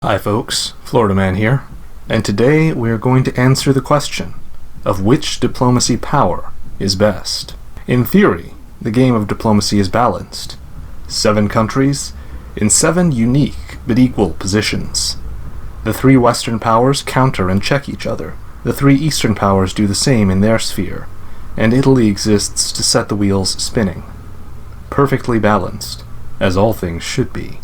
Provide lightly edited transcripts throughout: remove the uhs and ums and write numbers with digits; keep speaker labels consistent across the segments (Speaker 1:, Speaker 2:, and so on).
Speaker 1: Hi folks, Florida Man here, and today we are going to answer the question of which diplomacy power is best. In theory, the game of diplomacy is balanced. 7 countries in 7 unique but equal positions. The 3 Western powers counter and check each other. The 3 Eastern powers do the same in their sphere, and Italy exists to set the wheels spinning. Perfectly balanced, as all things should be.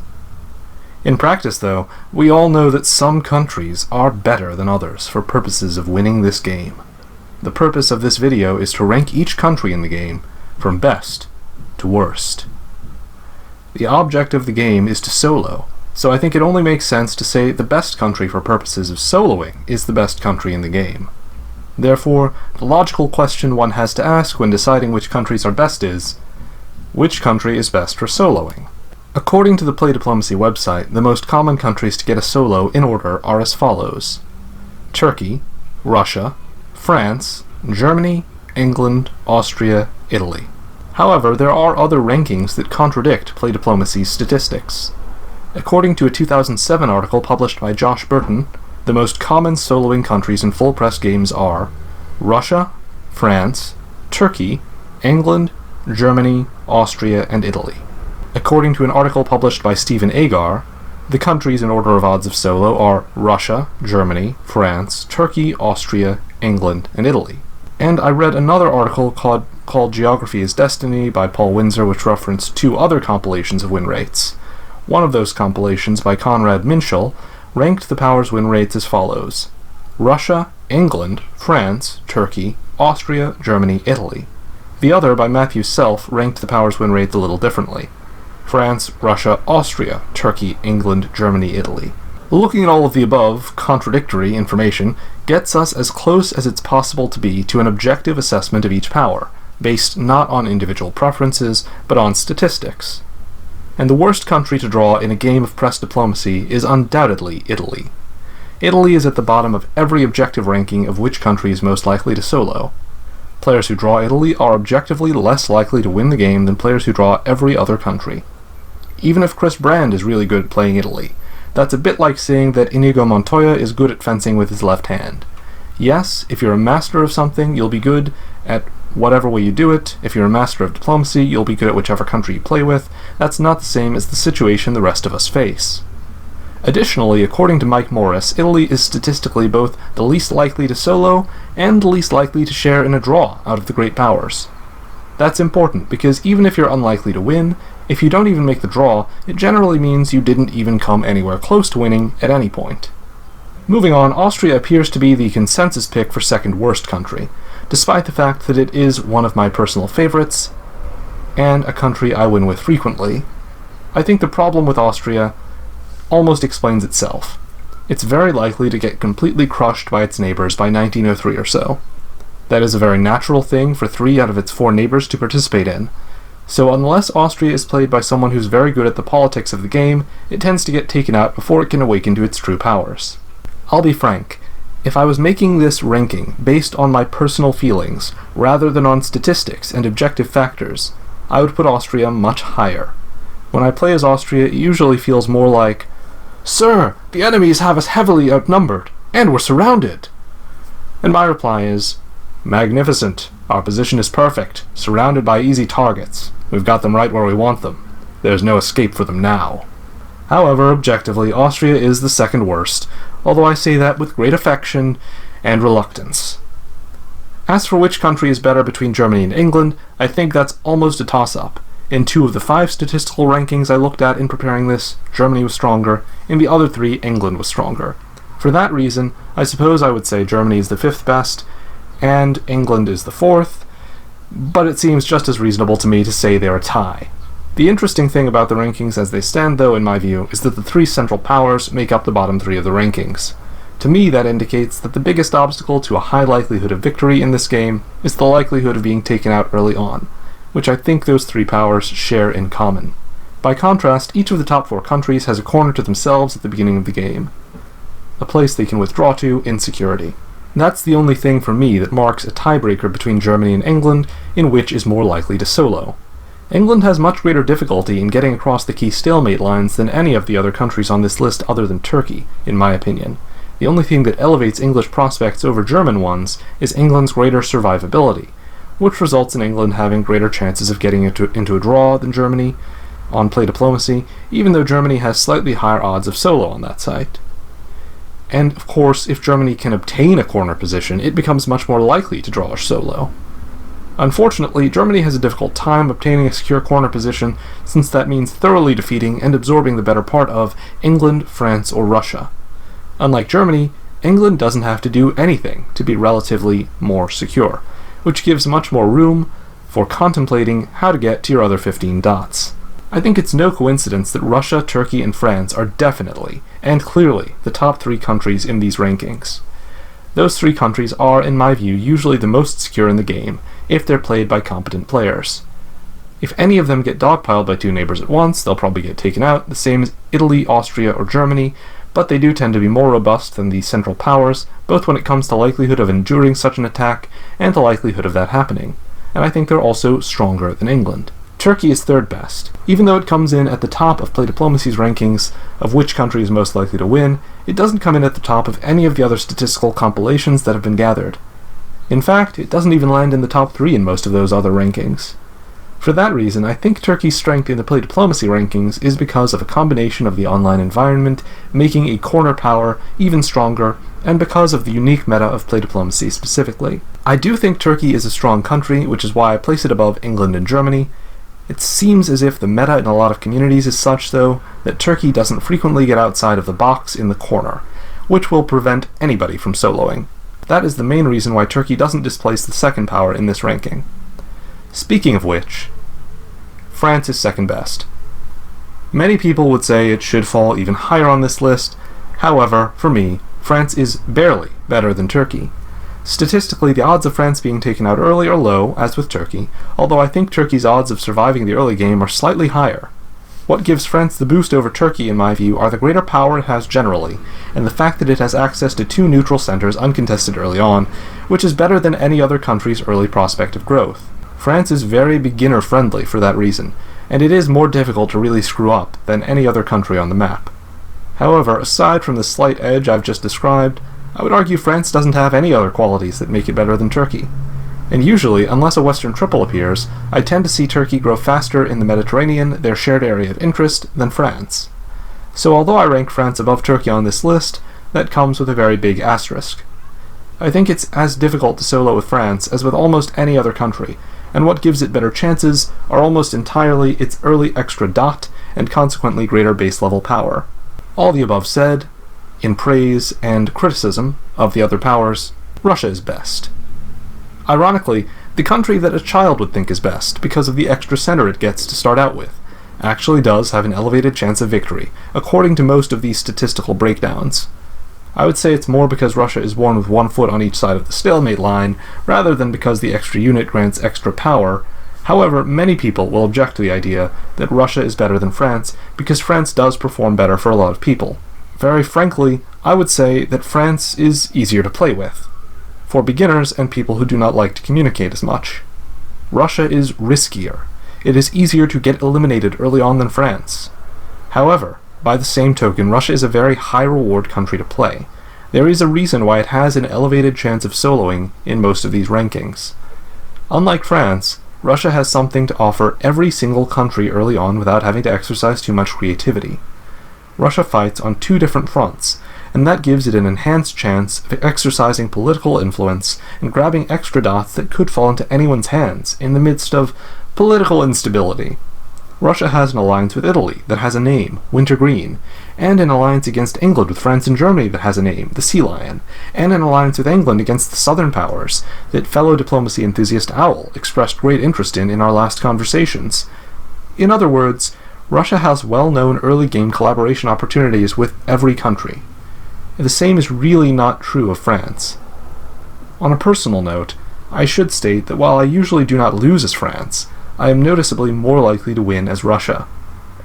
Speaker 1: In practice, though, we all know that some countries are better than others for purposes of winning this game. The purpose of this video is to rank each country in the game from best to worst. The object of the game is to solo, so I think it only makes sense to say the best country for purposes of soloing is the best country in the game. Therefore, the logical question one has to ask when deciding which countries are best is, which country is best for soloing? According to the Play Diplomacy website, the most common countries to get a solo in order are as follows: Turkey, Russia, France, Germany, England, Austria, Italy. However, there are other rankings that contradict Play Diplomacy's statistics. According to a 2007 article published by Josh Burton, the most common soloing countries in full press games are Russia, France, Turkey, England, Germany, Austria, and Italy. According to an article published by Stephen Agar, the countries in order of odds of solo are Russia, Germany, France, Turkey, Austria, England, and Italy. And I read another article called Geography is Destiny by Paul Windsor, which referenced 2 other compilations of win rates. One of those compilations, by Conrad Minshall, ranked the powers' win rates as follows: Russia, England, France, Turkey, Austria, Germany, Italy. The other, by Matthew Self, ranked the powers' win rates a little differently: France, Russia, Austria, Turkey, England, Germany, Italy. Looking at all of the above contradictory information gets us as close as it's possible to be to an objective assessment of each power, based not on individual preferences, but on statistics. And the worst country to draw in a game of press diplomacy is undoubtedly Italy. Italy is at the bottom of every objective ranking of which country is most likely to solo. Players who draw Italy are objectively less likely to win the game than players who draw every other country. Even if Chris Brand is really good at playing Italy, that's a bit like saying that Inigo Montoya is good at fencing with his left hand. Yes, if you're a master of something, you'll be good at whatever way you do it. If you're a master of diplomacy, you'll be good at whichever country you play with. That's not the same as the situation the rest of us face. Additionally, according to Mike Morris, Italy is statistically both the least likely to solo and the least likely to share in a draw out of the great powers. That's important, because even if you're unlikely to win, if you don't even make the draw, it generally means you didn't even come anywhere close to winning at any point. Moving on, Austria appears to be the consensus pick for second worst country, despite the fact that it is one of my personal favorites, and a country I win with frequently. I think the problem with Austria almost explains itself. It's very likely to get completely crushed by its neighbors by 1903 or so. That is a very natural thing for 3 out of its 4 neighbors to participate in. So unless Austria is played by someone who's very good at the politics of the game, it tends to get taken out before it can awaken to its true powers. I'll be frank, if I was making this ranking based on my personal feelings, rather than on statistics and objective factors, I would put Austria much higher. When I play as Austria, it usually feels more like, "Sir, the enemies have us heavily outnumbered, and we're surrounded!" And my reply is, "Magnificent. Our position is perfect, surrounded by easy targets. We've got them right where we want them. There's no escape for them now." However, objectively, Austria is the second worst, although I say that with great affection and reluctance. As for which country is better between Germany and England, I think that's almost a toss-up. In 2 of the 5 statistical rankings I looked at in preparing this, Germany was stronger. In the other 3, England was stronger. For that reason, I suppose I would say Germany is the 5th best, and England is the 4th, but it seems just as reasonable to me to say they're a tie. The interesting thing about the rankings as they stand, though, in my view, is that the 3 central powers make up the bottom 3 of the rankings. To me, that indicates that the biggest obstacle to a high likelihood of victory in this game is the likelihood of being taken out early on, which I think those 3 powers share in common. By contrast, each of the top 4 countries has a corner to themselves at the beginning of the game, a place they can withdraw to in security. That's the only thing for me that marks a tiebreaker between Germany and England in which is more likely to solo. England has much greater difficulty in getting across the key stalemate lines than any of the other countries on this list other than Turkey, in my opinion. The only thing that elevates English prospects over German ones is England's greater survivability, which results in England having greater chances of getting into a draw than Germany on play diplomacy, even though Germany has slightly higher odds of solo on that site. And, of course, if Germany can obtain a corner position, it becomes much more likely to draw a solo. Unfortunately, Germany has a difficult time obtaining a secure corner position, since that means thoroughly defeating and absorbing the better part of England, France, or Russia. Unlike Germany, England doesn't have to do anything to be relatively more secure, which gives much more room for contemplating how to get to your other 15 dots. I think it's no coincidence that Russia, Turkey, and France are definitely, and clearly, the top 3 countries in these rankings. Those 3 countries are, in my view, usually the most secure in the game, if they're played by competent players. If any of them get dogpiled by 2 neighbors at once, they'll probably get taken out, the same as Italy, Austria, or Germany, but they do tend to be more robust than the Central Powers, both when it comes to likelihood of enduring such an attack and the likelihood of that happening, and I think they're also stronger than England. Turkey is 3rd best. Even though it comes in at the top of Play Diplomacy's rankings of which country is most likely to win, it doesn't come in at the top of any of the other statistical compilations that have been gathered. In fact, it doesn't even land in the top 3 in most of those other rankings. For that reason, I think Turkey's strength in the Play Diplomacy rankings is because of a combination of the online environment making a corner power even stronger, and because of the unique meta of Play Diplomacy specifically. I do think Turkey is a strong country, which is why I place it above England and Germany. It seems as if the meta in a lot of communities is such, though, that Turkey doesn't frequently get outside of the box in the corner, which will prevent anybody from soloing. That is the main reason why Turkey doesn't displace the 2nd power in this ranking. Speaking of which, France is 2nd best. Many people would say it should fall even higher on this list. However, for me, France is barely better than Turkey. Statistically, the odds of France being taken out early are low, as with Turkey, although I think Turkey's odds of surviving the early game are slightly higher. What gives France the boost over Turkey, in my view, are the greater power it has generally, and the fact that it has access to 2 neutral centers uncontested early on, which is better than any other country's early prospect of growth. France is very beginner-friendly for that reason, and it is more difficult to really screw up than any other country on the map. However, aside from the slight edge I've just described, I would argue France doesn't have any other qualities that make it better than Turkey. And usually, unless a Western triple appears, I tend to see Turkey grow faster in the Mediterranean, their shared area of interest, than France. So although I rank France above Turkey on this list, that comes with a very big asterisk. I think it's as difficult to solo with France as with almost any other country, and what gives it better chances are almost entirely its early extra dot and consequently greater base level power. All the above said, in praise and criticism of the other powers, Russia is best. Ironically, the country that a child would think is best, because of the extra center it gets to start out with, actually does have an elevated chance of victory, according to most of these statistical breakdowns. I would say it's more because Russia is born with 1 foot on each side of the stalemate line, rather than because the extra unit grants extra power. However, many people will object to the idea that Russia is better than France, because France does perform better for a lot of people. Very frankly, I would say that France is easier to play with, for beginners and people who do not like to communicate as much. Russia is riskier. It is easier to get eliminated early on than France. However, by the same token, Russia is a very high-reward country to play. There is a reason why it has an elevated chance of soloing in most of these rankings. Unlike France, Russia has something to offer every single country early on without having to exercise too much creativity. Russia fights on 2 different fronts, and that gives it an enhanced chance of exercising political influence and grabbing extra dots that could fall into anyone's hands in the midst of political instability. Russia has an alliance with Italy that has a name, Winter Green, and an alliance against England with France and Germany that has a name, the Sea Lion, and an alliance with England against the Southern Powers that fellow diplomacy enthusiast Owl expressed great interest in our last conversations. In other words, Russia has well-known early-game collaboration opportunities with every country. The same is really not true of France. On a personal note, I should state that while I usually do not lose as France, I am noticeably more likely to win as Russia.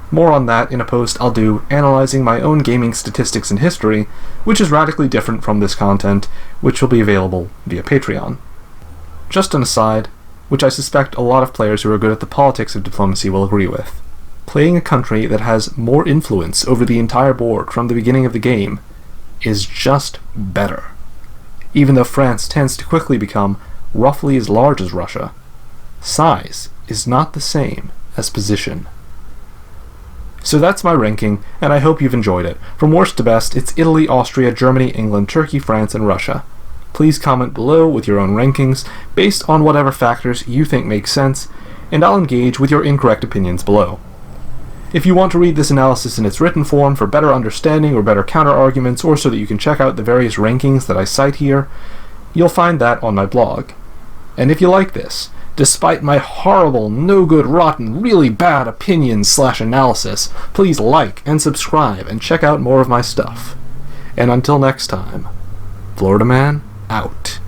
Speaker 1: More on that in a post I'll do analyzing my own gaming statistics and history, which is radically different from this content, which will be available via Patreon. Just an aside, which I suspect a lot of players who are good at the politics of diplomacy will agree with. Playing a country that has more influence over the entire board from the beginning of the game is just better. Even though France tends to quickly become roughly as large as Russia, size is not the same as position. So that's my ranking, and I hope you've enjoyed it. From worst to best, it's Italy, Austria, Germany, England, Turkey, France, and Russia. Please comment below with your own rankings, based on whatever factors you think make sense, and I'll engage with your incorrect opinions below. If you want to read this analysis in its written form for better understanding or better counter-arguments, or so that you can check out the various rankings that I cite here, you'll find that on my blog. And if you like this, despite my horrible, no-good, rotten, really bad opinions/analysis, please like and subscribe and check out more of my stuff. And until next time, Florida Man out.